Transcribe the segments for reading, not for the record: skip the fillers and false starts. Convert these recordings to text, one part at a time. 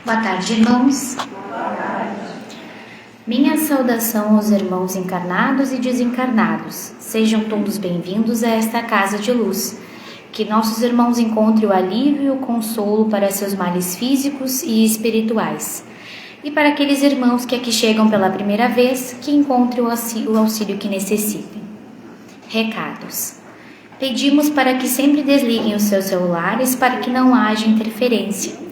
Boa tarde, irmãos. Minha saudação aos irmãos encarnados e desencarnados. Sejam todos bem-vindos a esta casa de luz. Que nossos irmãos encontrem o alívio e o consolo para seus males físicos e espirituais. E para aqueles irmãos que aqui chegam pela primeira vez, que encontrem o auxílio que necessitem. Recados. Pedimos para que sempre desliguem os seus celulares para que não haja interferência.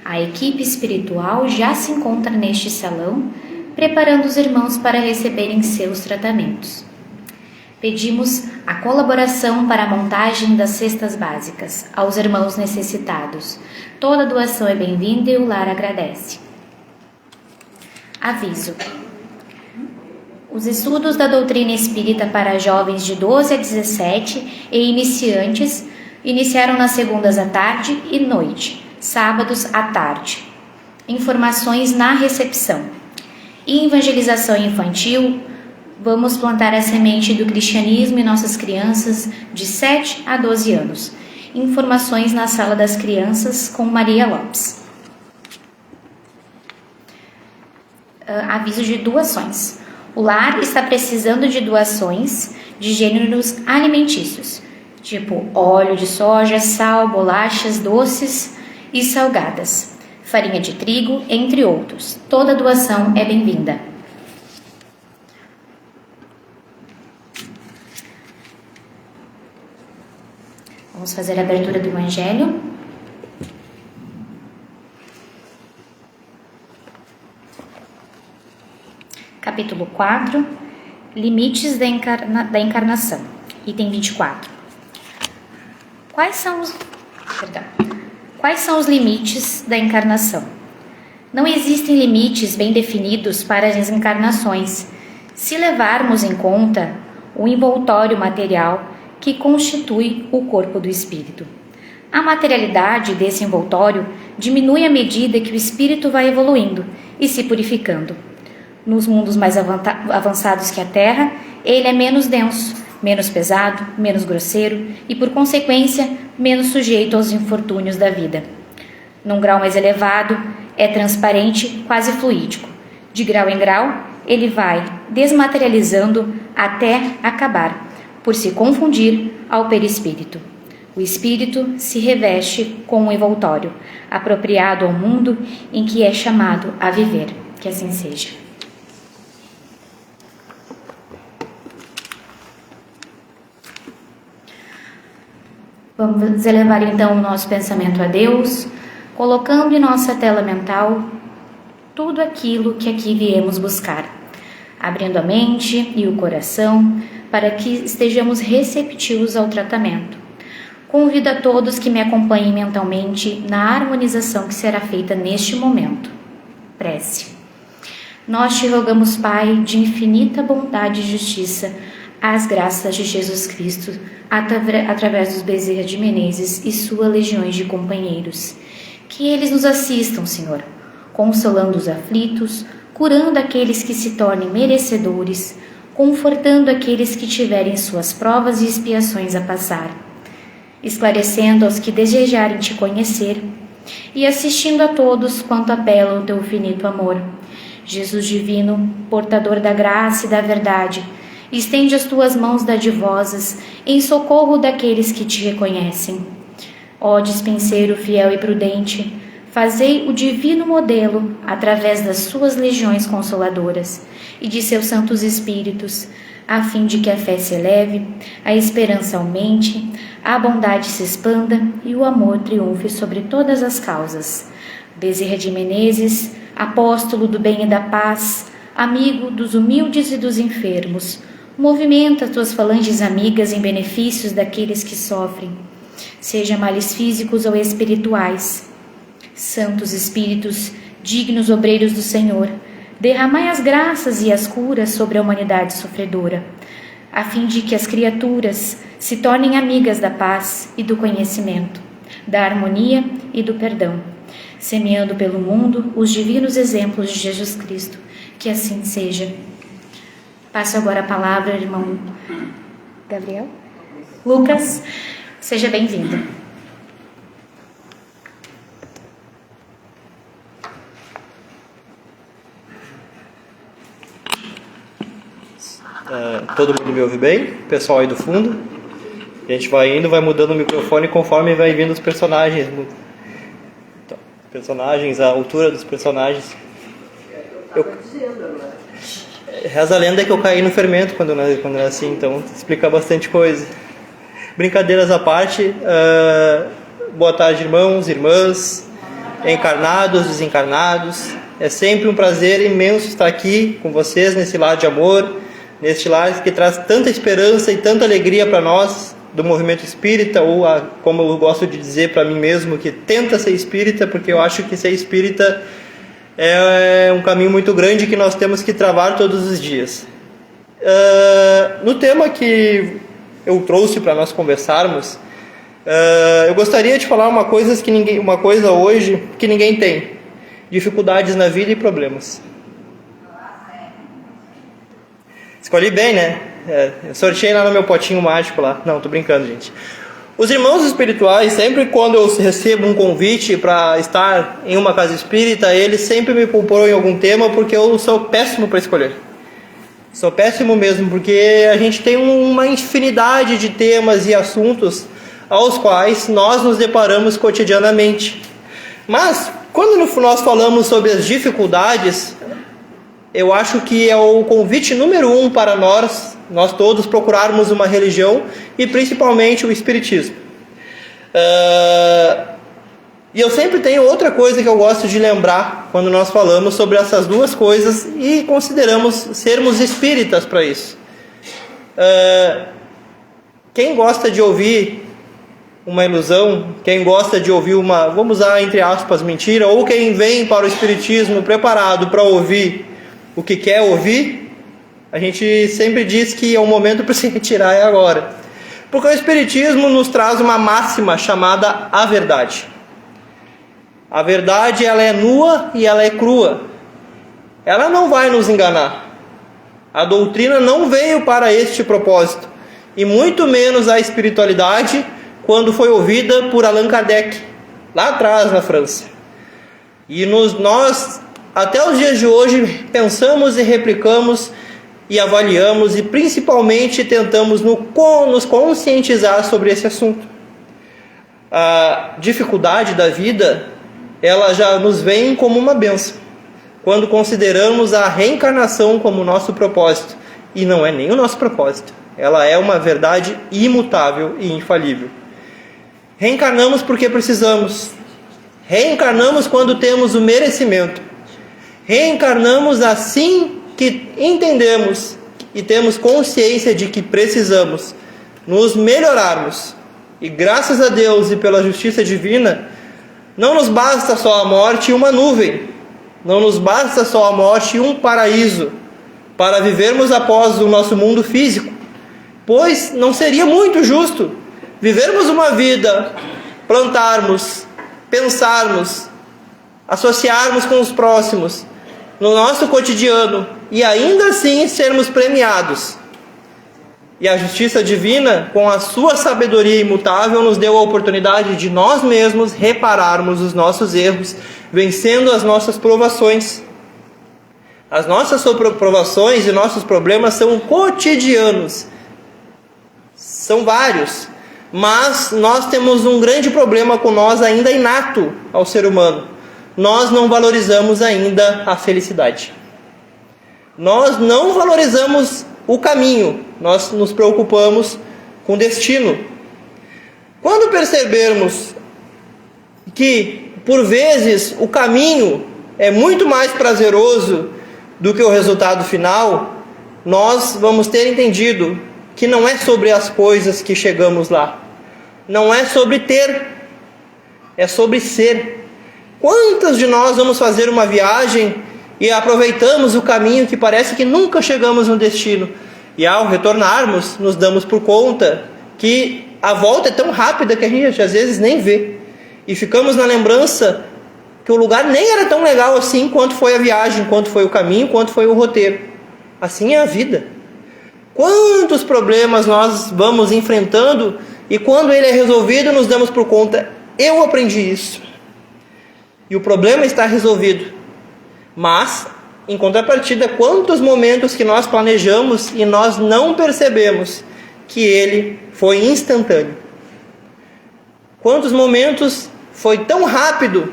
A equipe espiritual já se encontra neste salão, preparando os irmãos para receberem seus tratamentos. Pedimos a colaboração para a montagem das cestas básicas aos irmãos necessitados. Toda doação é bem-vinda e o lar agradece. Aviso. Os estudos da doutrina espírita para jovens de 12 a 17 e iniciantes iniciaram nas segundas à tarde e noite, sábados à tarde. Informações na recepção. Em evangelização infantil, vamos plantar a semente do cristianismo em nossas crianças de 7 a 12 anos. Informações na sala das crianças com Maria Lopes. Aviso de doações. O lar está precisando de doações de gêneros alimentícios, tipo óleo de soja, sal, bolachas, doces e salgadas, farinha de trigo, entre outros. Toda doação é bem-vinda. Vamos fazer a abertura do Evangelho. Capítulo 4, Limites da Encarnação, item 24. Quais são os limites da encarnação? Não existem limites bem definidos para as encarnações, se levarmos em conta o envoltório material que constitui o corpo do espírito. A materialidade desse envoltório diminui à medida que o espírito vai evoluindo e se purificando. Nos mundos mais avançados que a Terra, ele é menos denso, menos pesado, menos grosseiro e, por consequência, menos sujeito aos infortúnios da vida. Num grau mais elevado, é transparente, quase fluídico. De grau em grau, ele vai desmaterializando até acabar, por se confundir ao perispírito. O espírito se reveste com um envoltório, apropriado ao mundo em que é chamado a viver. Que assim seja. Vamos elevar então o nosso pensamento a Deus, colocando em nossa tela mental tudo aquilo que aqui viemos buscar, abrindo a mente e o coração para que estejamos receptivos ao tratamento. Convido a todos que me acompanhem mentalmente na harmonização que será feita neste momento. Prece. Nós te rogamos, Pai, de infinita bondade e justiça, as graças de Jesus Cristo, através dos Bezerra de Menezes e sua legiões de companheiros. Que eles nos assistam, Senhor, consolando os aflitos, curando aqueles que se tornem merecedores, confortando aqueles que tiverem suas provas e expiações a passar, esclarecendo aos que desejarem te conhecer e assistindo a todos quanto apelam ao teu infinito amor. Jesus divino, portador da graça e da verdade, estende as tuas mãos dadivosas em socorro daqueles que te reconhecem. Ó dispenseiro fiel e prudente, fazei o divino modelo através das suas legiões consoladoras e de seus santos espíritos, a fim de que a fé se eleve, a esperança aumente, a bondade se expanda e o amor triunfe sobre todas as causas. Bezerra de Menezes, apóstolo do bem e da paz, amigo dos humildes e dos enfermos, movimenta tuas falanges amigas em benefícios daqueles que sofrem, seja males físicos ou espirituais. Santos Espíritos, dignos obreiros do Senhor, derramai as graças e as curas sobre a humanidade sofredora, a fim de que as criaturas se tornem amigas da paz e do conhecimento, da harmonia e do perdão, semeando pelo mundo os divinos exemplos de Jesus Cristo. Que assim seja. Passo agora a palavra ao irmão Gabriel. Lucas, seja bem-vindo. Todo mundo me ouve bem? O pessoal aí do fundo? A gente vai indo, vai mudando o microfone conforme vai vindo os personagens. Então, personagens, a altura dos personagens. Reza a lenda que eu caí no fermento quando nasci, então explica bastante coisa. Brincadeiras à parte, boa tarde, irmãos, irmãs, encarnados, desencarnados. É sempre um prazer imenso estar aqui com vocês nesse lar de amor, neste lar que traz tanta esperança e tanta alegria para nós do movimento espírita, ou como eu gosto de dizer para mim mesmo, que tenta ser espírita, porque eu acho que ser espírita é um caminho muito grande que nós temos que travar todos os dias. No tema que eu trouxe para nós conversarmos, eu gostaria de falar uma coisa hoje que ninguém tem: dificuldades na vida e problemas. Escolhi bem, né? Eu sorteei lá no meu potinho mágico lá. Não, tô brincando, gente. Os irmãos espirituais, sempre quando eu recebo um convite para estar em uma casa espírita, eles sempre me propõem algum tema, porque eu sou péssimo para escolher. Sou péssimo mesmo, porque a gente tem uma infinidade de temas e assuntos aos quais nós nos deparamos cotidianamente. Mas, quando nós falamos sobre as dificuldades, eu acho que é o convite número 1 para nós todos procurarmos uma religião, e principalmente o espiritismo. E eu sempre tenho outra coisa que eu gosto de lembrar quando nós falamos sobre essas duas coisas e consideramos sermos espíritas para isso. Quem gosta de ouvir uma ilusão, quem gosta de ouvir uma, vamos usar entre aspas, mentira, ou quem vem para o espiritismo preparado para ouvir o que quer ouvir, a gente sempre diz que é o momento para se retirar, é agora. Porque o espiritismo nos traz uma máxima chamada a verdade. A verdade, ela é nua e ela é crua. Ela não vai nos enganar. A doutrina não veio para este propósito, e muito menos a espiritualidade, quando foi ouvida por Allan Kardec, lá atrás na França. E nós, até os dias de hoje, pensamos e replicamos e avaliamos, e principalmente tentamos nos conscientizar sobre esse assunto. A dificuldade da vida, ela já nos vem como uma bênção, quando consideramos a reencarnação como nosso propósito. E não é nem o nosso propósito, ela é uma verdade imutável e infalível. Reencarnamos porque precisamos. Reencarnamos quando temos o merecimento. Reencarnamos assim que entendemos e temos consciência de que precisamos nos melhorarmos. E graças a Deus e pela justiça divina, não nos basta só a morte e uma nuvem. Não nos basta só a morte e um paraíso para vivermos após o nosso mundo físico. Pois não seria muito justo vivermos uma vida, plantarmos, pensarmos, associarmos com os próximos no nosso cotidiano e ainda assim sermos premiados. E a justiça divina, com a sua sabedoria imutável, nos deu a oportunidade de nós mesmos repararmos os nossos erros, vencendo as nossas provações. As nossas provações e nossos problemas são cotidianos. São vários. Mas nós temos um grande problema com nós ainda inato ao ser humano. Nós não valorizamos ainda a felicidade. Nós não valorizamos o caminho. Nós nos preocupamos com o destino. Quando percebermos que, por vezes, o caminho é muito mais prazeroso do que o resultado final, nós vamos ter entendido que não é sobre as coisas que chegamos lá. Não é sobre ter, é sobre ser. Quantos de nós vamos fazer uma viagem e aproveitamos o caminho que parece que nunca chegamos no destino? E ao retornarmos, nos damos por conta que a volta é tão rápida que a gente às vezes nem vê. E ficamos na lembrança que o lugar nem era tão legal assim quanto foi a viagem, quanto foi o caminho, quanto foi o roteiro. Assim é a vida. Quantos problemas nós vamos enfrentando e quando ele é resolvido nos damos por conta, eu aprendi isso. E o problema está resolvido. Mas em contrapartida, quantos momentos que nós planejamos e nós não percebemos que ele foi instantâneo. Quantos momentos foi tão rápido,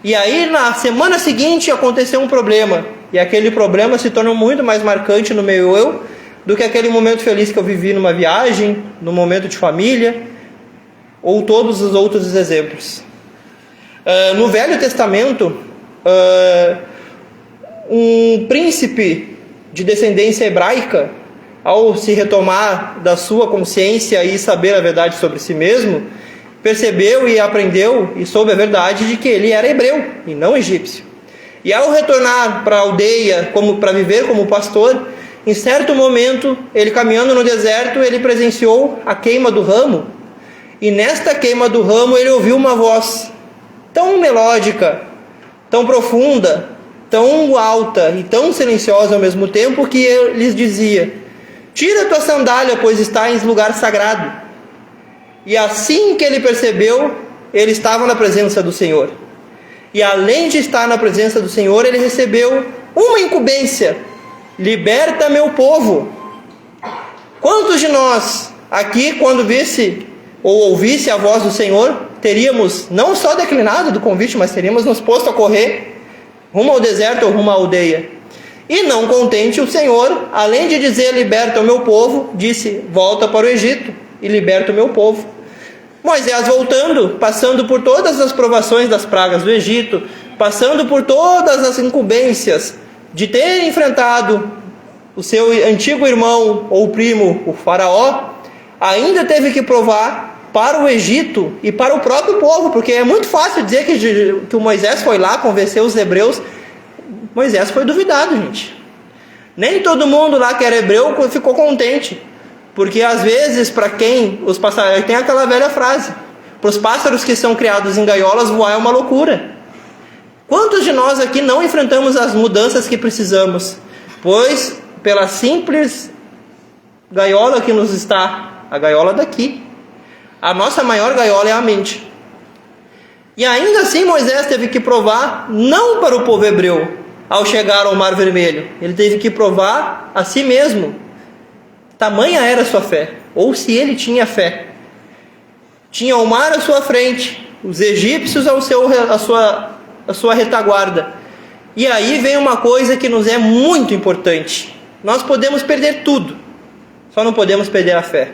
e aí na semana seguinte aconteceu um problema, e aquele problema se tornou muito mais marcante no meu eu do que aquele momento feliz que eu vivi numa viagem, no momento de família, ou todos os outros exemplos. No Velho Testamento, um príncipe de descendência hebraica, ao se retomar da sua consciência e saber a verdade sobre si mesmo, percebeu e aprendeu e soube a verdade de que ele era hebreu e não egípcio. E ao retornar para a aldeia para viver como pastor, em certo momento, ele caminhando no deserto, ele presenciou a queima do ramo. E nesta queima do ramo ele ouviu uma voz tão melódica, tão profunda, tão alta e tão silenciosa ao mesmo tempo, que ele lhes dizia: tira tua sandália, pois está em lugar sagrado. E assim que ele percebeu, ele estava na presença do Senhor. E além de estar na presença do Senhor, ele recebeu uma incumbência: liberta meu povo. Quantos de nós aqui, quando visse ou ouvisse a voz do Senhor, teríamos não só declinado do convite, mas teríamos nos posto a correr rumo ao deserto ou rumo à aldeia? E não contente, o Senhor, além de dizer liberta o meu povo, disse: volta para o Egito e liberta o meu povo. Moisés voltando, passando por todas as provações das pragas do Egito, passando por todas as incumbências de ter enfrentado o seu antigo irmão ou primo, o faraó, ainda teve que provar para o Egito e para o próprio povo, porque é muito fácil dizer que o Moisés foi lá convencer os hebreus. Moisés foi duvidado, gente. Nem todo mundo lá que era hebreu ficou contente, porque às vezes, para quem os pássaros, tem aquela velha frase: para os pássaros que são criados em gaiolas, voar é uma loucura. Quantos de nós aqui não enfrentamos as mudanças que precisamos? Pois, pela simples gaiola que nos está, a gaiola daqui, a nossa maior gaiola é a mente. E ainda assim Moisés teve que provar, não para o povo hebreu, ao chegar ao Mar Vermelho, ele teve que provar a si mesmo. Tamanha era a sua fé, ou se ele tinha fé. Tinha o mar à sua frente, os egípcios a sua retaguarda. E aí vem uma coisa que nos é muito importante: nós podemos perder tudo, só não podemos perder a fé.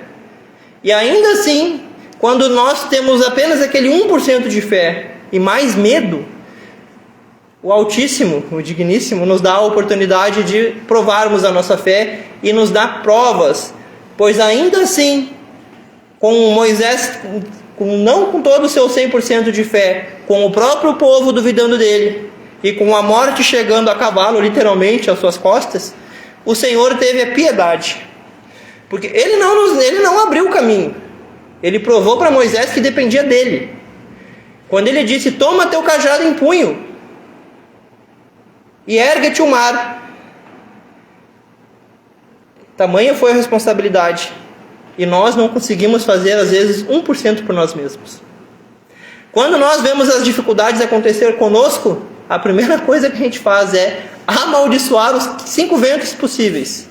E ainda assim, quando nós temos apenas aquele 1% de fé e mais medo, o Altíssimo, o Digníssimo, nos dá a oportunidade de provarmos a nossa fé e nos dá provas, pois ainda assim, com Moisés, não com todo o seu 100% de fé, com o próprio povo duvidando dele, e com a morte chegando a cavalo, literalmente, às suas costas, o Senhor teve a piedade, porque ele não abriu o caminho, ele provou para Moisés que dependia dele. Quando ele disse: toma teu cajado em punho e ergue-te o mar. Tamanha foi a responsabilidade, e nós não conseguimos fazer às vezes 1% por nós mesmos. Quando nós vemos as dificuldades acontecer conosco, a primeira coisa que a gente faz é amaldiçoar os 5 ventos possíveis.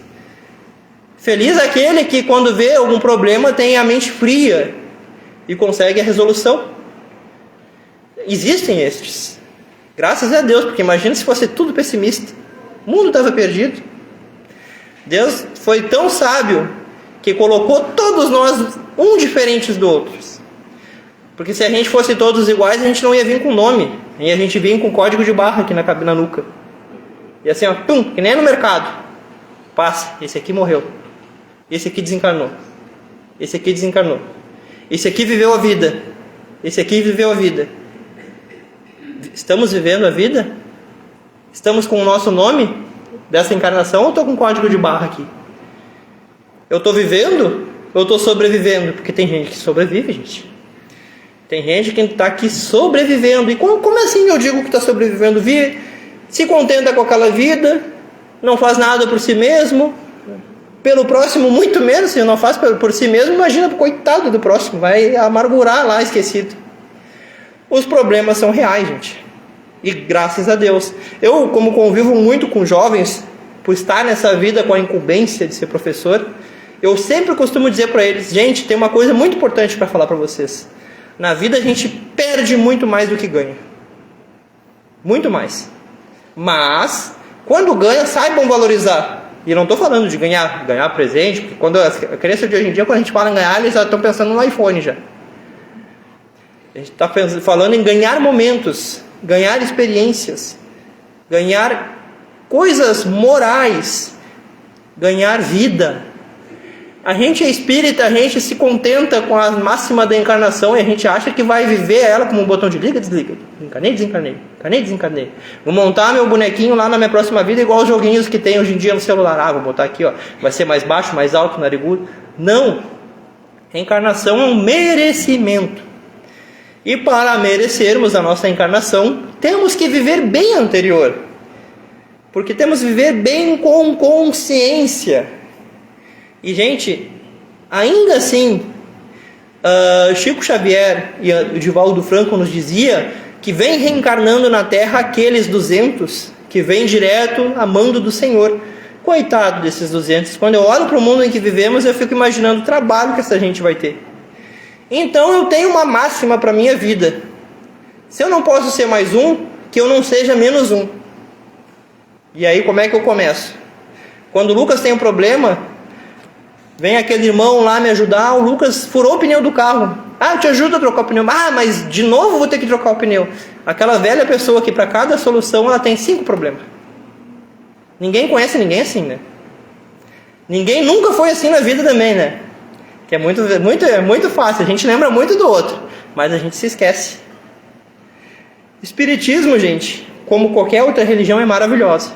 Feliz aquele que, quando vê algum problema, tem a mente fria e consegue a resolução. Existem estes, graças a Deus, porque imagina se fosse tudo pessimista, o mundo estava perdido. Deus foi tão sábio que colocou todos nós um diferentes do outros. Porque se a gente fosse todos iguais, a gente não ia vir com nome, e a gente vinha com código de barra aqui na nuca. E assim, ó, pum, que nem no mercado. Passa, esse aqui morreu, esse aqui desencarnou, esse aqui desencarnou, esse aqui viveu a vida, esse aqui viveu a vida. Estamos vivendo a vida? Estamos com o nosso nome dessa encarnação, ou estou com código de barra aqui? Eu estou vivendo ou estou sobrevivendo? Porque tem gente que sobrevive, gente. Tem gente que está aqui sobrevivendo. E como assim eu digo que está sobrevivendo? Se contenta com aquela vida, não faz nada por si mesmo, pelo próximo muito menos. Se não faz por si mesmo, imagina o coitado do próximo, vai amargurar lá, esquecido. Os problemas são reais, gente. E graças a Deus. Eu, como convivo muito com jovens, por estar nessa vida com a incumbência de ser professor, eu sempre costumo dizer para eles: gente, tem uma coisa muito importante para falar para vocês. Na vida a gente perde muito mais do que ganha. Muito mais. Mas, quando ganha, saibam valorizar. E não estou falando de ganhar presente, porque quando a criança de hoje em dia, quando a gente fala em ganhar, eles já estão pensando no iPhone já. A gente está falando em ganhar momentos, ganhar experiências, ganhar coisas morais, ganhar vida. A gente é espírita, a gente se contenta com a máxima da encarnação e a gente acha que vai viver ela como um botão de liga, desliga. Encarnei, desencarnei. Encarnei, desencarnei. Vou montar meu bonequinho lá na minha próxima vida igual os joguinhos que tem hoje em dia no celular. Ah, vou botar aqui, ó. Vai ser mais baixo, mais alto, narigudo. Não. Reencarnação é um merecimento. E para merecermos a nossa encarnação, temos que viver bem a anterior. Porque temos que viver bem com consciência. E, gente, ainda assim, Chico Xavier e o Divaldo Franco nos dizia que vem reencarnando na Terra aqueles 200 que vêm direto a mando do Senhor. Coitado desses 200. Quando eu olho para o mundo em que vivemos, eu fico imaginando o trabalho que essa gente vai ter. Então eu tenho uma máxima para a minha vida: se eu não posso ser mais um, que eu não seja menos um. E aí como é que eu começo? Quando o Lucas tem um problema, vem aquele irmão lá me ajudar. O Lucas furou o pneu do carro. Ah, eu te ajudo a trocar o pneu. Ah, mas de novo vou ter que trocar o pneu. Aquela velha pessoa que para cada solução ela tem 5 problemas. Ninguém conhece ninguém assim, né? Ninguém nunca foi assim na vida também, né? Que é muito fácil. A gente lembra muito do outro, mas a gente se esquece. Espiritismo, gente, como qualquer outra religião, é maravilhosa.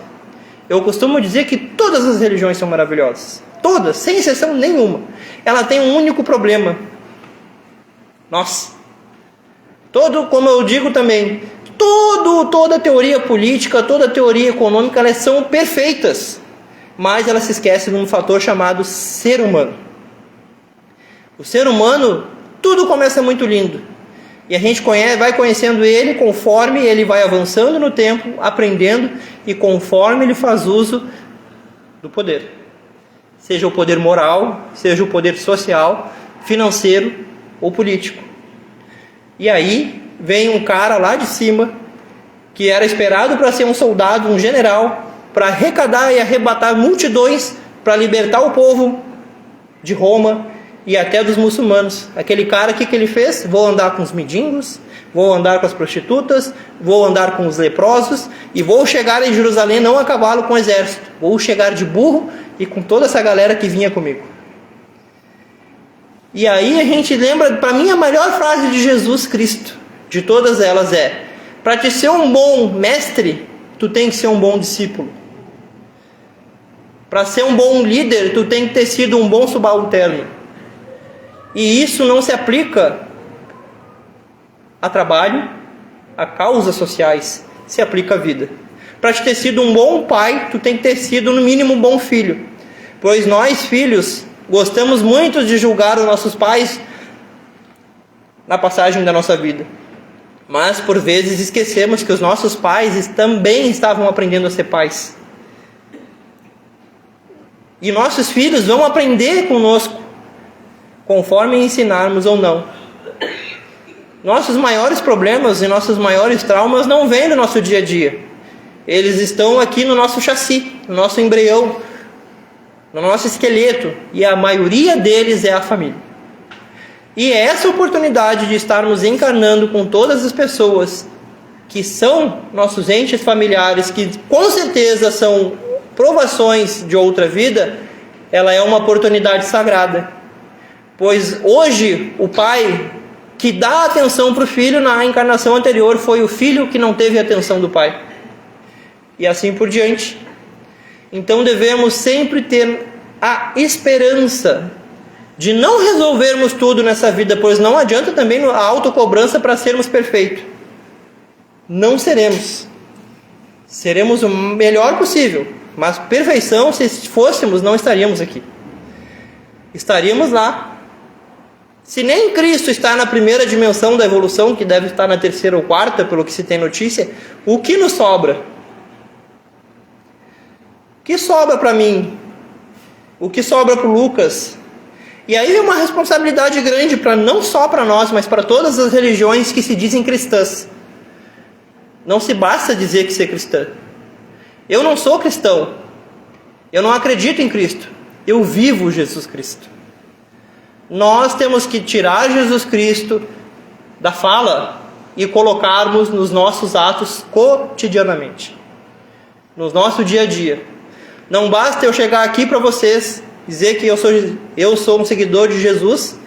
Eu costumo dizer que todas as religiões são maravilhosas. Todas, sem exceção nenhuma. Ela tem um único problema. Nossa. Como eu digo também, toda teoria política, toda teoria econômica, elas são perfeitas. Mas elas se esquecem de um fator chamado ser humano. O ser humano, tudo começa muito lindo. E a gente vai conhecendo ele conforme ele vai avançando no tempo, aprendendo, e conforme ele faz uso do poder. Seja o poder moral, seja o poder social, financeiro ou político. E aí vem um cara lá de cima, que era esperado para ser um soldado, um general, para arrecadar e arrebatar multidões, para libertar o povo de Roma e até dos muçulmanos. Aquele cara, o que ele fez? Vou andar com os mendigos, vou andar com as prostitutas, vou andar com os leprosos, e vou chegar em Jerusalém não a cavalo com o exército, vou chegar de burro e com toda essa galera que vinha comigo. E aí a gente lembra, para mim, a melhor frase de Jesus Cristo, de todas elas é: para te ser um bom mestre, tu tem que ser um bom discípulo. Para ser um bom líder, tu tem que ter sido um bom subalterno. E isso não se aplica a trabalho, a causas sociais, se aplica à vida. Para te ter sido um bom pai, tu tem que ter sido no mínimo um bom filho. Pois nós, filhos, gostamos muito de julgar os nossos pais na passagem da nossa vida. Mas por vezes esquecemos que os nossos pais também estavam aprendendo a ser pais. E nossos filhos vão aprender conosco, conforme ensinarmos ou não. Nossos maiores problemas e nossos maiores traumas não vêm do nosso dia a dia. Eles estão aqui no nosso chassi, no nosso embrião, no nosso esqueleto. E a maioria deles é a família. E é essa oportunidade de estarmos encarnando com todas as pessoas que são nossos entes familiares, que com certeza são provações de outra vida, ela é uma oportunidade sagrada. Pois hoje o pai que dá atenção para o filho na encarnação anterior foi o filho que não teve a atenção do pai. E assim por diante. Então devemos sempre ter a esperança de não resolvermos tudo nessa vida, pois não adianta também a autocobrança para sermos perfeitos. Não seremos. Seremos o melhor possível, mas perfeição, se fôssemos, não estaríamos aqui. Estaríamos lá, Se nem Cristo está na primeira dimensão da evolução, que deve estar na terceira ou quarta, pelo que se tem notícia, o que nos sobra? O que sobra para mim? O que sobra para o Lucas? E aí é uma responsabilidade grande, não só para nós, mas para todas as religiões que se dizem cristãs. Não se basta dizer que ser cristã. Eu não sou cristão. Eu não acredito em Cristo. Eu vivo Jesus Cristo. Nós temos que tirar Jesus Cristo da fala e colocarmos nos nossos atos cotidianamente, no nosso dia a dia. Não basta eu chegar aqui para vocês, dizer que eu sou um seguidor de Jesus,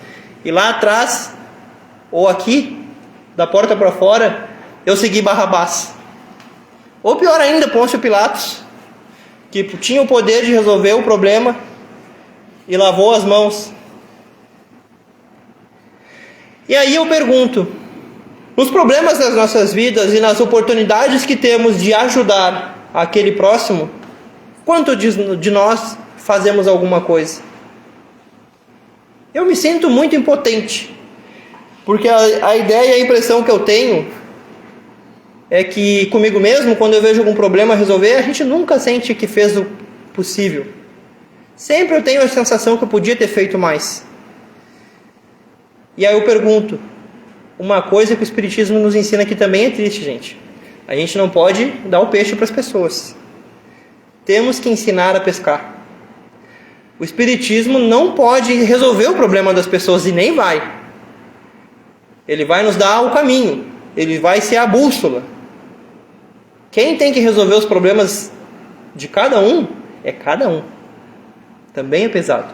e lá atrás, ou aqui, da porta para fora, eu segui Barrabás. Ou pior ainda, Pôncio Pilatos, que tinha o poder de resolver o problema e lavou as mãos. E aí eu pergunto, nos problemas das nossas vidas e nas oportunidades que temos de ajudar aquele próximo, quanto de nós fazemos alguma coisa? Eu me sinto muito impotente, porque a ideia e a impressão que eu tenho é que comigo mesmo, quando eu vejo algum problema a resolver, a gente nunca sente que fez o possível. Sempre eu tenho a sensação que eu podia ter feito mais. E aí eu pergunto, uma coisa que o Espiritismo nos ensina que também é triste, gente. A gente não pode dar o peixe para as pessoas. Temos que ensinar a pescar. O Espiritismo não pode resolver o problema das pessoas e nem vai. Ele vai nos dar o caminho. Ele vai ser a bússola. Quem tem que resolver os problemas de cada um é cada um. Também é pesado.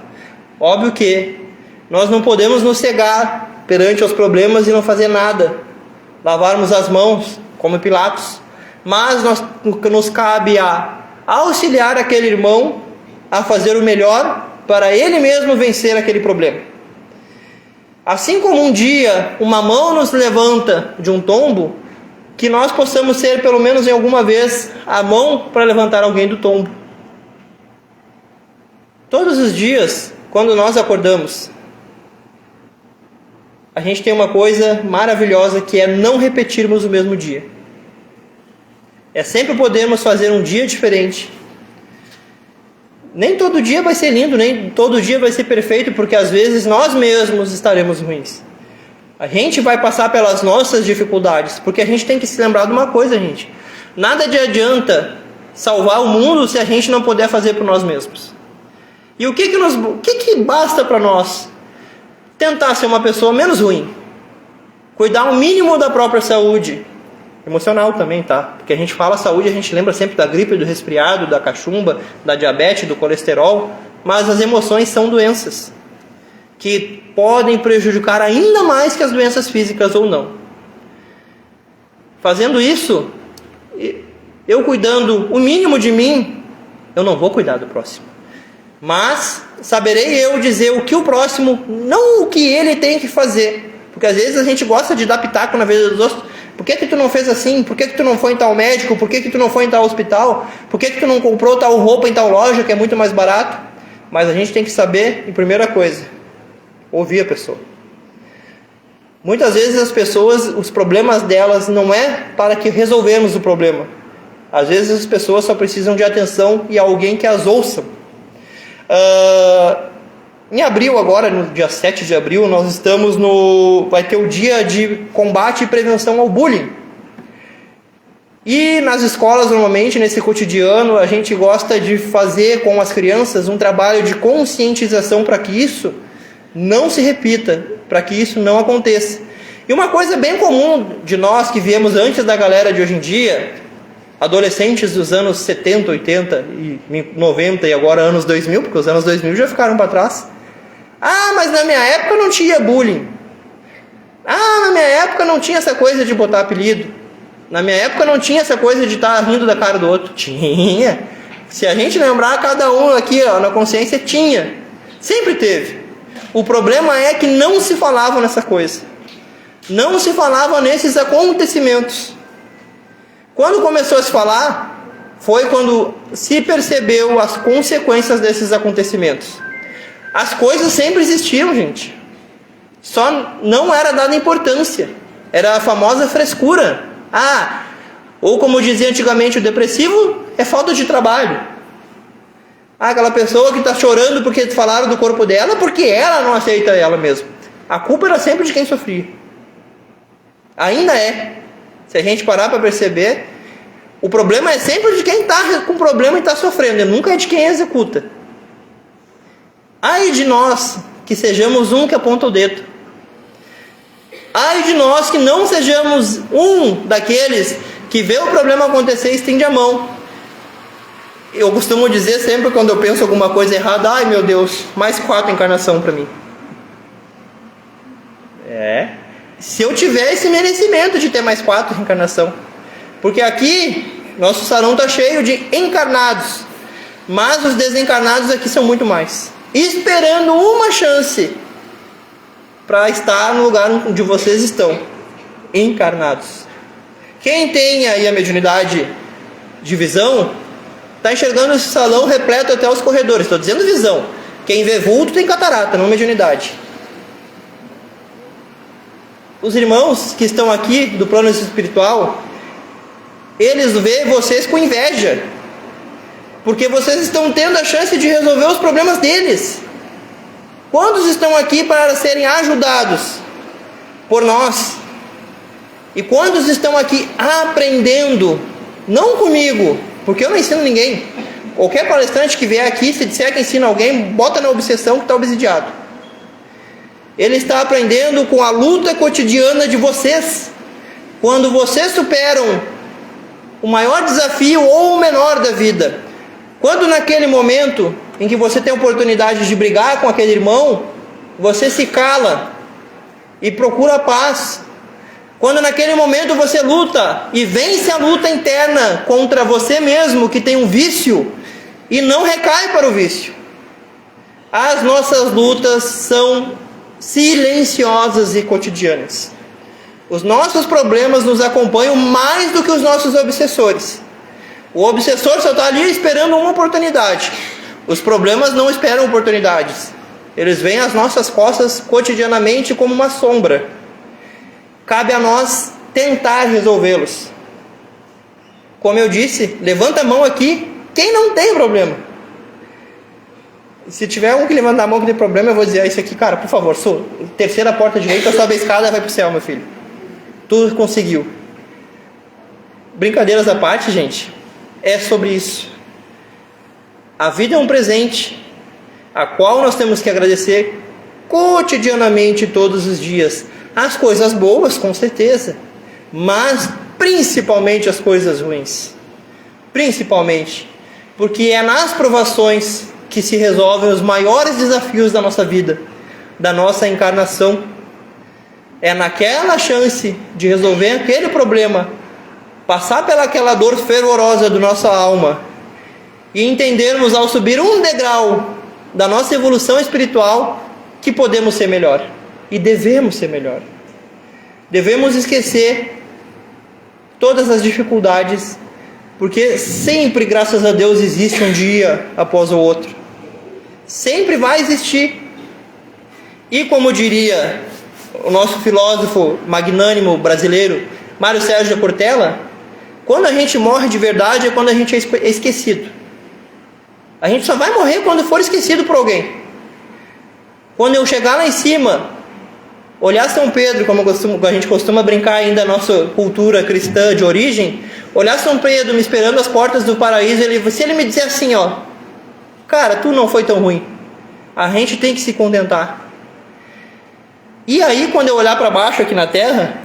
Óbvio que nós não podemos nos cegar perante os problemas e não fazer nada. Lavarmos as mãos, como Pilatos. Mas nos cabe a auxiliar aquele irmão a fazer o melhor para ele mesmo vencer aquele problema. Assim como um dia uma mão nos levanta de um tombo, que nós possamos ser pelo menos em alguma vez a mão para levantar alguém do tombo. Todos os dias, quando nós acordamos, a gente tem uma coisa maravilhosa que é não repetirmos o mesmo dia. É sempre podermos fazer um dia diferente. Nem todo dia vai ser lindo, nem todo dia vai ser perfeito, porque às vezes nós mesmos estaremos ruins. A gente vai passar pelas nossas dificuldades, porque a gente tem que se lembrar de uma coisa, gente. Nada de adianta salvar o mundo se a gente não puder fazer por nós mesmos. E o que basta para nós? Tentar ser uma pessoa menos ruim. Cuidar o mínimo da própria saúde. Emocional também, tá? Porque a gente fala saúde, a gente lembra sempre da gripe, do resfriado, da cachumba, da diabetes, do colesterol. Mas as emoções são doenças que podem prejudicar ainda mais que as doenças físicas ou não. Fazendo isso, eu cuidando o mínimo de mim, eu não vou cuidar do próximo. Mas saberei eu dizer o que o próximo, não o que ele tem que fazer. Porque às vezes a gente gosta de dar pitaco na vida dos outros. Por que tu não fez assim? Por que tu não foi em tal médico? Por que tu não foi em tal hospital? Por que tu não comprou tal roupa em tal loja que é muito mais barato? Mas a gente tem que saber, em primeira coisa, ouvir a pessoa. Muitas vezes as pessoas, os problemas delas não é para que resolvemos o problema. Às vezes as pessoas só precisam de atenção e alguém que as ouça. Em abril agora, no dia 7 de abril, nós estamos vai ter o dia de combate e prevenção ao bullying. E nas escolas, normalmente, nesse cotidiano, a gente gosta de fazer com as crianças um trabalho de conscientização para que isso não se repita, para que isso não aconteça. E uma coisa bem comum de nós que viemos antes da galera de hoje em dia, adolescentes dos anos 70, 80 e 90 e agora anos 2000, porque os anos 2000 já ficaram para trás. Ah, mas na minha época não tinha bullying. Ah, na minha época não tinha essa coisa de botar apelido. Na minha época não tinha essa coisa de estar rindo da cara do outro. Tinha. Se a gente lembrar, cada um aqui na consciência tinha. Sempre teve. O problema é que não se falava nessa coisa. Não se falava nesses acontecimentos. Quando começou a se falar, foi quando se percebeu as consequências desses acontecimentos. As coisas sempre existiram, gente. Só não era dada importância. Era a famosa frescura. Ou como dizia antigamente o depressivo, é falta de trabalho. Aquela pessoa que está chorando porque falaram do corpo dela, porque ela não aceita ela mesma. A culpa era sempre de quem sofria. Ainda é. Se a gente parar para perceber, o problema é sempre de quem está com problema e está sofrendo, e nunca é de quem executa. Ai de nós que sejamos um que aponta o dedo. Ai de nós que não sejamos um daqueles que vê o problema acontecer e estende a mão. Eu costumo dizer sempre quando eu penso alguma coisa errada, ai meu Deus, mais 4 encarnação para mim. Se eu tiver esse merecimento de ter mais 4 encarnação. Porque aqui, nosso salão está cheio de encarnados. Mas os desencarnados aqui são muito mais. Esperando uma chance para estar no lugar onde vocês estão. Encarnados. Quem tem aí a mediunidade de visão, está enxergando esse salão repleto até os corredores. Estou dizendo visão. Quem vê vulto tem catarata, não mediunidade. Os irmãos que estão aqui do plano espiritual, eles veem vocês com inveja, porque vocês estão tendo a chance de resolver os problemas deles. Quantos estão aqui para serem ajudados por nós? E quantos estão aqui aprendendo? Não comigo, porque eu não ensino ninguém. Qualquer palestrante que vier aqui, se disser que ensina alguém, bota na obsessão que está obsidiado. Ele está aprendendo com a luta cotidiana de vocês. Quando vocês superam o maior desafio ou o menor da vida, quando naquele momento em que você tem a oportunidade de brigar com aquele irmão, você se cala e procura a paz. Quando naquele momento você luta e vence a luta interna contra você mesmo, que tem um vício, e não recai para o vício. As nossas lutas são silenciosas e cotidianas. Os nossos problemas nos acompanham mais do que os nossos obsessores. O obsessor só está ali esperando uma oportunidade. Os problemas não esperam oportunidades. Eles vêm às nossas costas cotidianamente como uma sombra. Cabe a nós tentar resolvê-los. Como eu disse, levanta a mão aqui quem não tem problema. Se tiver um que levantar a mão que tem problema, eu vou dizer isso aqui, cara, por favor, terceira porta direita, sobe a escada, vai pro céu, meu filho. Tu conseguiu. Brincadeiras à parte, gente, é sobre isso. A vida é um presente, a qual nós temos que agradecer cotidianamente, todos os dias. As coisas boas, com certeza, mas principalmente as coisas ruins. Principalmente, porque é nas provações que se resolvem os maiores desafios da nossa vida, da nossa encarnação. É naquela chance de resolver aquele problema, passar pelaquela dor fervorosa da nossa alma e entendermos ao subir um degrau da nossa evolução espiritual que podemos ser melhor e devemos ser melhor. Devemos esquecer todas as dificuldades, porque sempre, graças a Deus, existe um dia após o outro. Sempre vai existir. E como diria o nosso filósofo magnânimo brasileiro, Mário Sérgio Cortella, quando a gente morre de verdade é quando a gente é esquecido. A gente só vai morrer quando for esquecido por alguém. Quando eu chegar lá em cima, olhar São Pedro, como a gente costuma brincar ainda na nossa cultura cristã de origem, olhar São Pedro me esperando às portas do paraíso, se ele me disser assim, cara, tu não foi tão ruim, a gente tem que se contentar. E aí, quando eu olhar para baixo aqui na terra,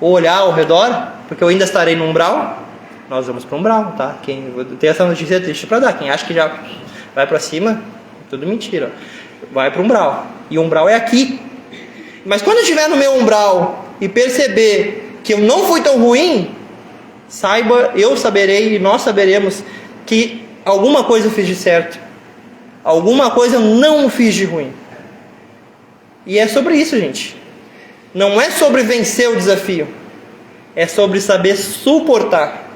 ou olhar ao redor, porque eu ainda estarei no umbral, nós vamos para o umbral, tá? Quem tem essa notícia triste para dar, quem acha que já vai para cima, tudo mentira, vai para o umbral, e o umbral é aqui. Mas quando eu estiver no meu umbral e perceber que eu não fui tão ruim, saiba, eu saberei e nós saberemos que alguma coisa eu fiz de certo, alguma coisa eu não fiz de ruim. E é sobre isso, gente. Não é sobre vencer o desafio, é sobre saber suportar,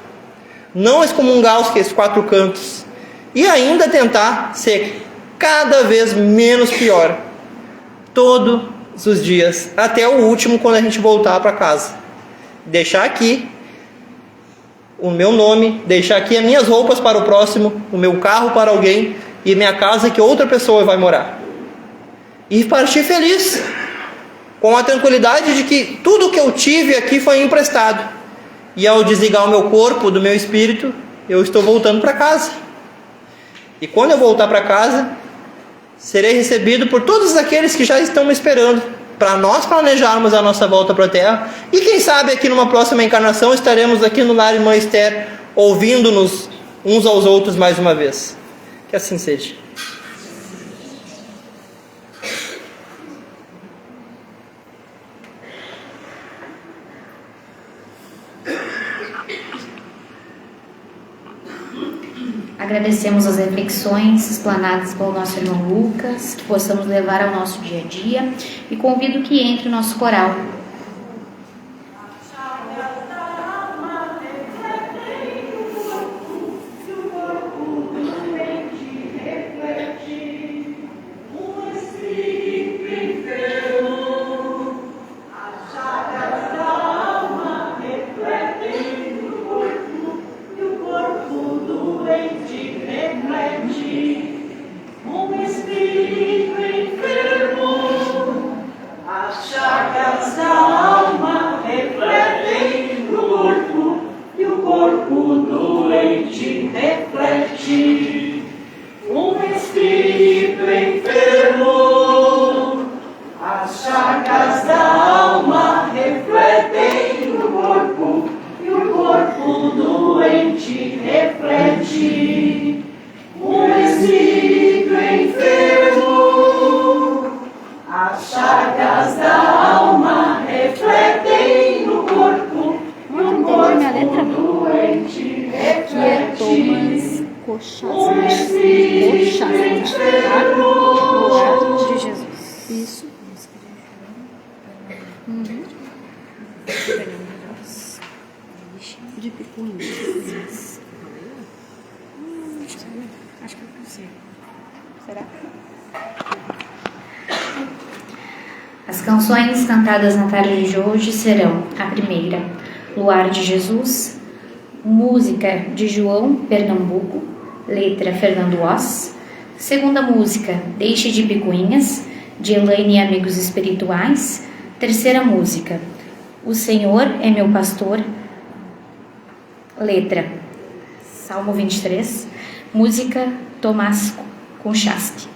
não excomungar os 4 cantos e ainda tentar ser cada vez menos pior todos os dias, até o último, quando a gente voltar para casa. Deixar aqui o meu nome, deixar aqui as minhas roupas para o próximo, o meu carro para alguém e minha casa que outra pessoa vai morar. E partir feliz, com a tranquilidade de que tudo que eu tive aqui foi emprestado. E ao desligar o meu corpo do meu espírito, eu estou voltando para casa. E quando eu voltar para casa, serei recebido por todos aqueles que já estão me esperando, para nós planejarmos a nossa volta para a Terra. E quem sabe aqui numa próxima encarnação estaremos aqui no Lar Irmã Esther, ouvindo-nos uns aos outros mais uma vez. Que assim seja. Agradecemos as reflexões explanadas pelo nosso irmão Lucas, que possamos levar ao nosso dia a dia, e convido que entre o nosso coral. De picuinhas. Acho que eu consigo. Será? As canções cantadas na tarde de hoje serão a primeira, Luar de Jesus, música de João Pernambuco, letra Fernando Oss. Segunda música, Deixe de Picuinhas, de Elaine e Amigos Espirituais. Terceira música, O Senhor é Meu Pastor, letra Salmo 23, música Tomás Kunchatsky.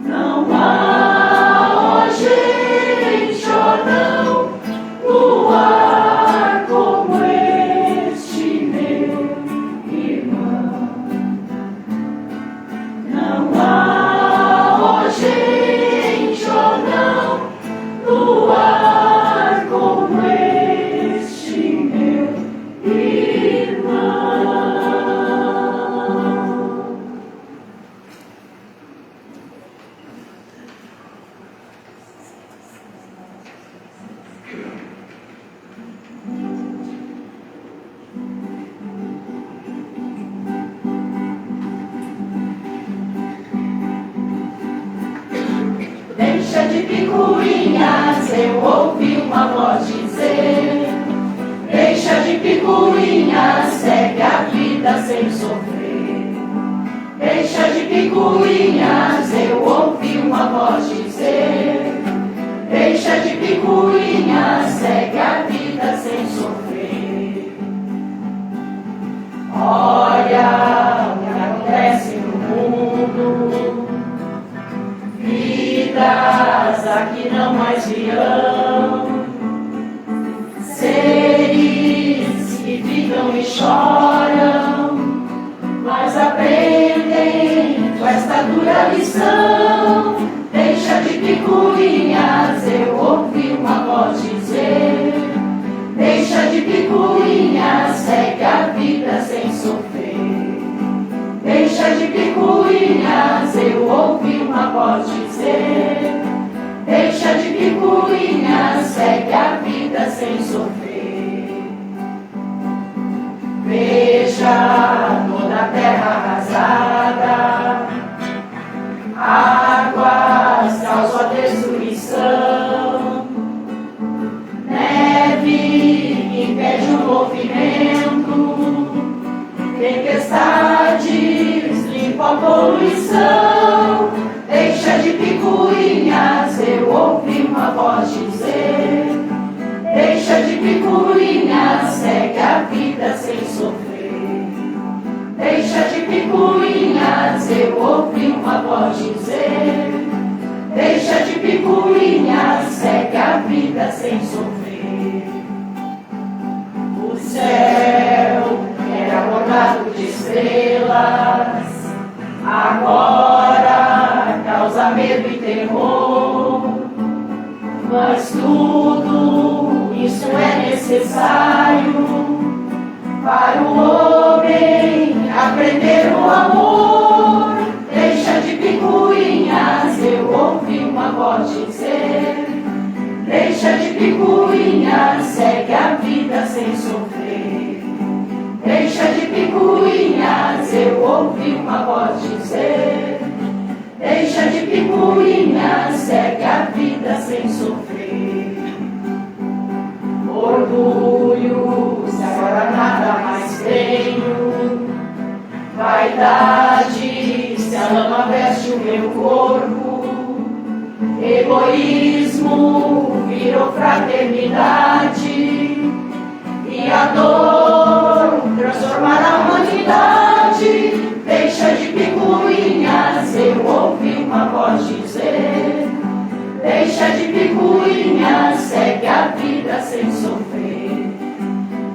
Não há, ó gente, ó não, picuinhas, eu ouvi uma voz dizer: deixa de picuinhas, segue a vida sem sofrer. Deixa de picuinhas, eu ouvi uma voz dizer: deixa de picuinhas, segue a vida sem sofrer. Olha o que acontece no mundo, vidas aqui não mais virão, seres que ficam e choram, mas aprendem com esta dura lição. Deixa de picuinhas, eu ouvi uma voz dizer: deixa de picuinhas, segue a vida sem sofrer. Deixa de picuinhas, eu ouvi uma voz dizer: deixa de picuinhas, segue a vida sem sofrer. Veja toda a terra arrasada, águas causam a destruição, neve que impede o movimento, tempestades limpam a poluição. Deixa de picuinhas, eu ouvi uma voz dizer: deixa de picuinhas, segue a vida sem sofrer. Deixa de picuinhas, eu ouvi uma voz dizer: deixa de picuinhas, segue a vida sem sofrer. O céu era bordado de estrelas, agora causa medo e terror. Mas tudo isso é necessário para o homem aprender o amor. Deixa de picuinhas, eu ouvi uma voz dizer: deixa de picuinhas, segue a vida sem sofrer. Deixa de picuinhas, eu ouvi uma voz dizer: deixa de picuinhas, segue a vida sem sofrer. Orgulho, se agora nada mais tenho, vaidade, se a lama veste o meu corpo, egoísmo virou fraternidade, e a dor transformar a humanidade. Deixa de picuinhas, eu ouvi uma voz dizer: deixa de picuinhas, segue a vida sem sofrer.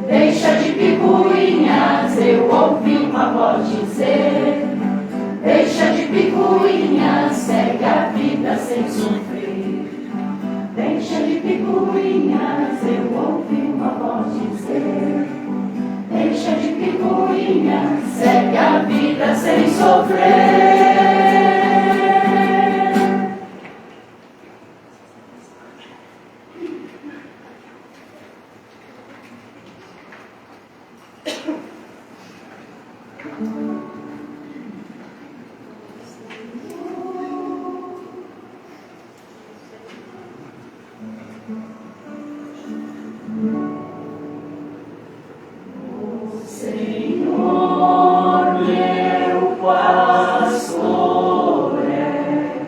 Deixa de picuinhas, eu ouvi uma voz dizer: deixa de picuinhas, segue a vida sem sofrer. Deixa de picuinhas, eu ouvi uma voz dizer: deixa de picuinhas, segue a vida sem sofrer. Senhor, meu pastor é,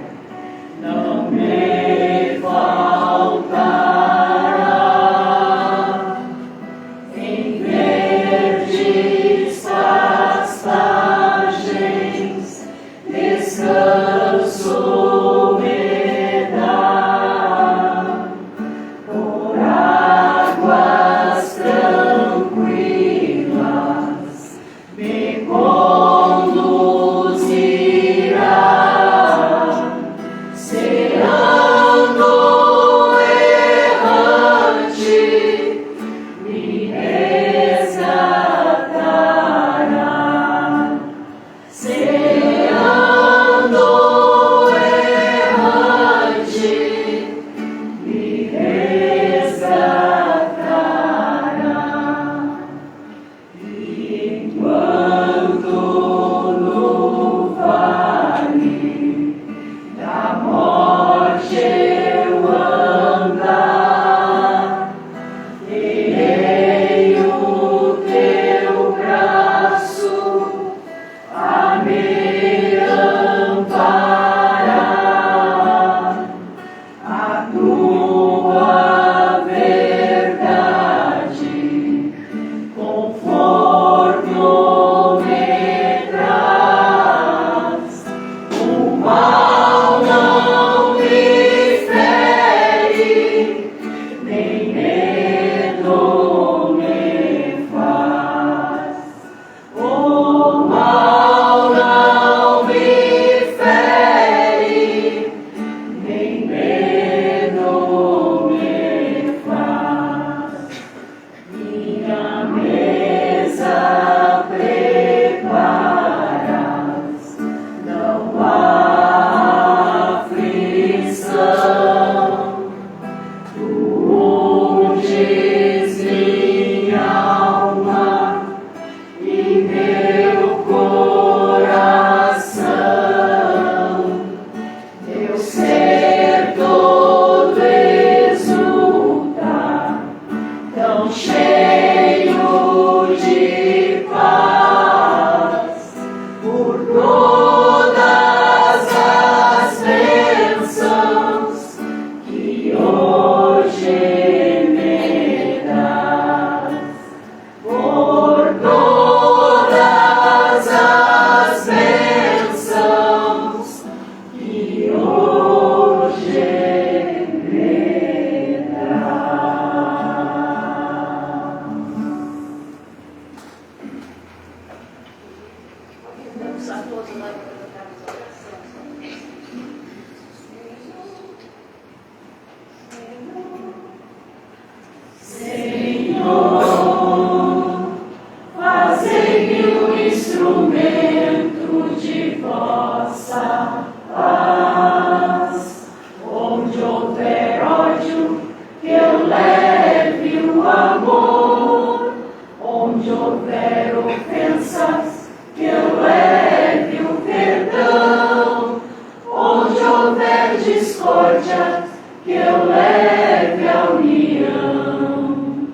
não me faltará. Em verdes pastagens descanso me dá, por águas tranquilas me conduzirá, serando errante me resgatará. instrumento de vossa paz. Onde houver ódio, que eu leve o amor. Onde houver ofensas, que eu leve o perdão. Onde houver discórdia, que eu leve a união.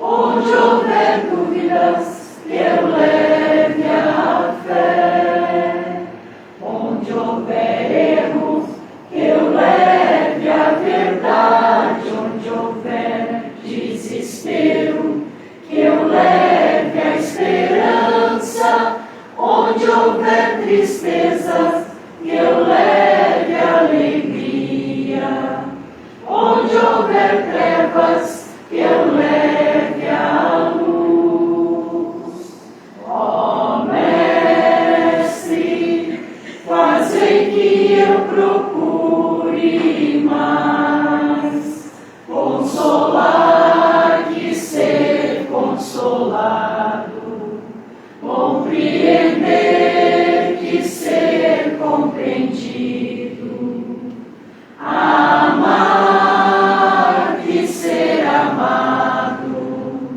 Onde houver dúvidas, que eu leve a fé. Onde houver erros, que eu leve a verdade. Onde houver desespero, que eu leve a esperança. Onde houver tristeza, que eu leve a alegria. Onde houver trevas, que eu leve a luz. Ó Mestre, fazei que eu procure mais consolar que ser consolado, compreender que ser compreendido, amar que ser amado,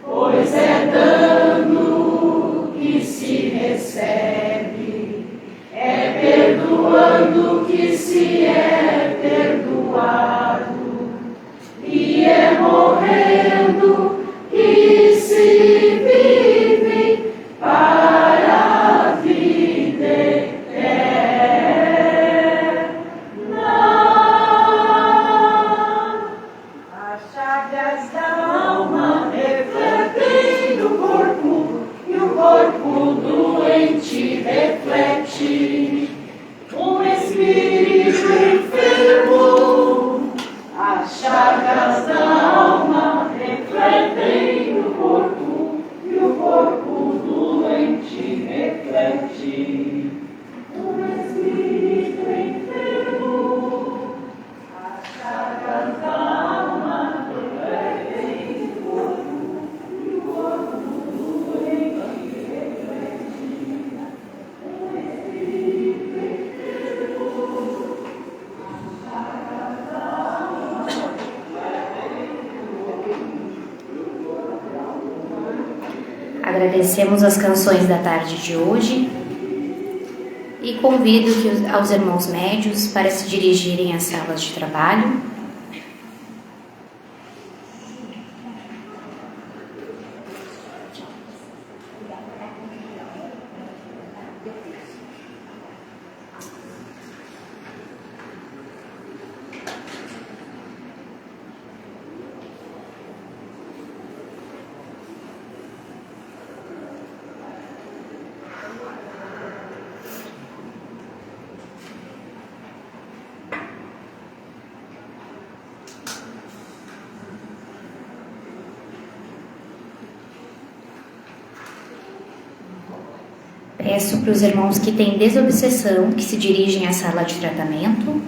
pois é dando que se recebe, é perdoando que se é perdoado, e é morrendo que se vive para a vida eterna. As chagas da alma refletem o corpo, e o corpo doente reflete um espírito enfermo. As chagas da alma refletem o corpo, e o corpo doente reflete um espírito enfermo. As chagas da alma refletem o corpo, e o corpo doente reflete um espírito enfermo. Agradecemos as canções da tarde de hoje e convido aos irmãos médios para se dirigirem às salas de trabalho. Peço para os irmãos que têm desobsessão que se dirigem à sala de tratamento.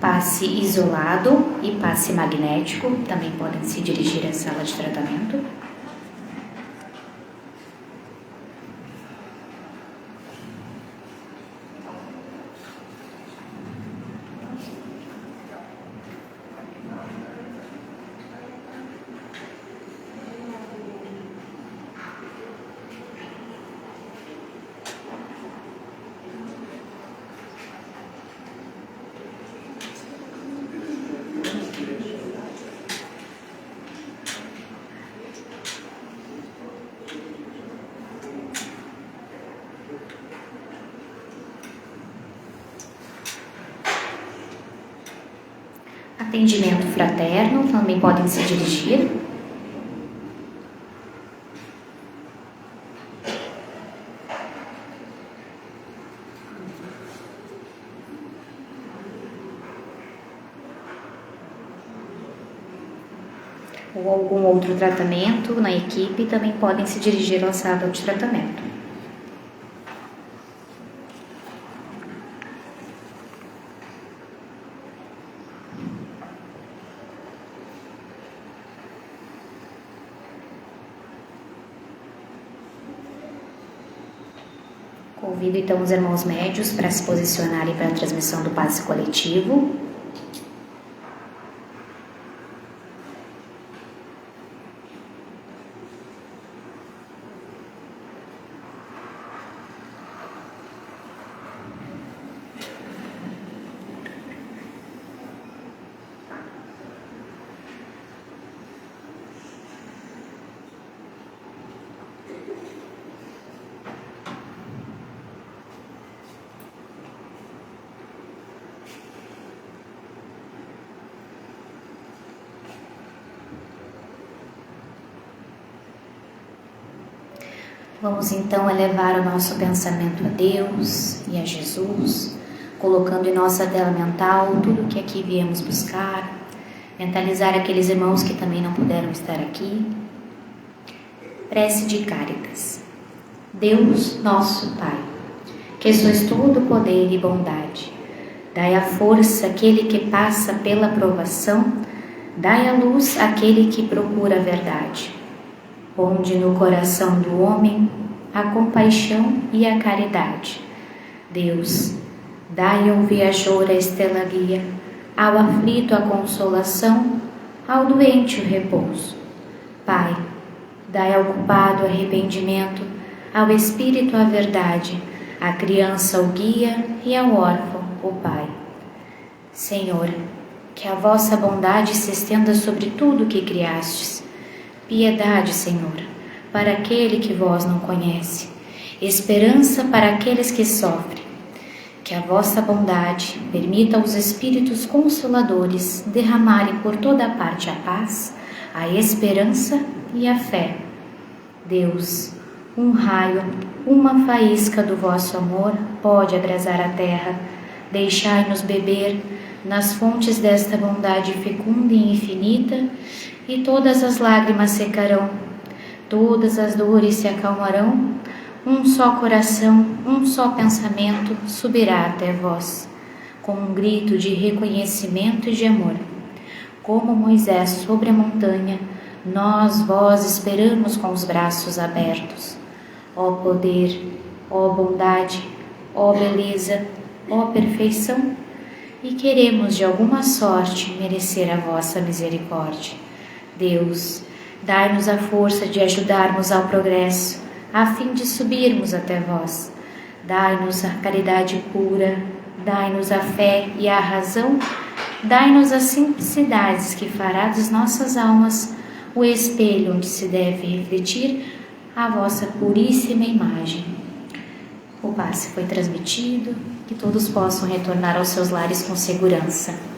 Passe isolado e passe magnético também podem se dirigir à sala de tratamento. Atendimento fraterno também podem se dirigir. ou algum outro tratamento na equipe, também podem se dirigir à sala de tratamento. Convido então os irmãos médios para se posicionarem para a transmissão do passe coletivo. Vamos então elevar o nosso pensamento a Deus e a Jesus, colocando em nossa tela mental tudo o que aqui viemos buscar, mentalizar aqueles irmãos que também não puderam estar aqui. Prece de Cáritas. Deus, nosso Pai, que sois todo poder e bondade, dai a força àquele que passa pela provação, dai a luz àquele que procura a verdade. Ponde no coração do homem a compaixão e a caridade. Deus, dai ao viajor a estrela guia, ao aflito a consolação, ao doente o repouso. Pai, dai ao culpado arrependimento, ao espírito a verdade, à criança o guia e ao órfão o Pai. Senhor, que a vossa bondade se estenda sobre tudo o que criastes. Piedade, Senhor, para aquele que vós não conhece, esperança para aqueles que sofrem. Que a vossa bondade permita aos Espíritos Consoladores derramarem por toda parte a paz, a esperança e a fé. Deus, um raio, uma faísca do vosso amor pode abrasar a terra. Deixai-nos beber nas fontes desta bondade fecunda e infinita, e todas as lágrimas secarão, todas as dores se acalmarão, um só coração, um só pensamento subirá até vós, com um grito de reconhecimento e de amor. Como Moisés sobre a montanha, nós vós esperamos com os braços abertos. Ó poder, ó bondade, ó beleza, ó perfeição, e queremos de alguma sorte merecer a vossa misericórdia. Deus, dai-nos a força de ajudarmos ao progresso, a fim de subirmos até vós. Dai-nos a caridade pura, dai-nos a fé e a razão, dai-nos as simplicidades que fará das nossas almas o espelho onde se deve refletir a vossa puríssima imagem. O passe foi transmitido, que todos possam retornar aos seus lares com segurança.